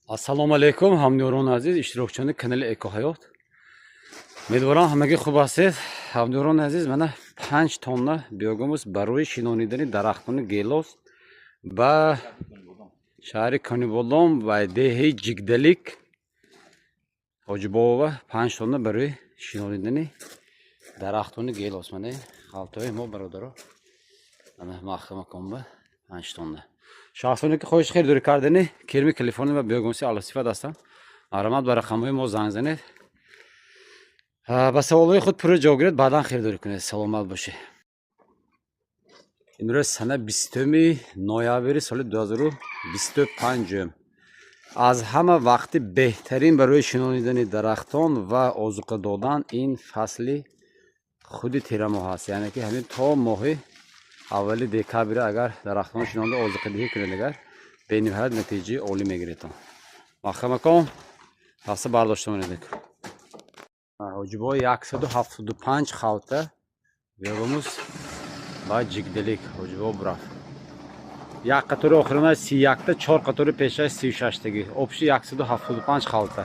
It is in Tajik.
Ассалому алейкум, ҳамдиёрони азиз, иштирокчиёни канали Экоҳаёт. Умедворам ҳамагӣ хуб ҳастед. Ҳамдиёрони азиз, мана 5 тонна биёгумuz барои шинонидани дарахтони гелос ба шаҳри Конибодом ва деҳаи Ҷигдалик Ҳоҷибобова 5 тонна барои шинонидани дарахтони гелос. Мана халтаҳои мо бародаро мана маҳкамакон ба 5 тонна. Шахсоне ки хоҳиш херидорӣ кардани кирми телефони ва биёгумуси аласифат ҳастанд, маҳрамат ба рақамҳои мо занг занед. Ба саволҳои худ пурра ҷавоб гиред, баъдан херидорӣ кунед. Саломат бошед. Имрӯз сана 20 ноябри соли 2025 аз ҳама вақти беҳтарин барои шинонидани дарахтон ва озуқа додан ин фасли худи тирамоҳ аст. Яъне ки ҳамин то моҳи аввали декабр агар дарахтон шинонида озуқадиҳӣ кунед, агар бениҳоят натиҷаи олӣ мегиред. Маҳкамакон ҳаста бардошта монед. Ҳоҷибои 175 халта биёгумуз ба Ҷигдалик Ҳоҷибоб рафт. Як қатори охирона 31та, 4 қатори пешаш 36тагӣ. Обши 175 халта.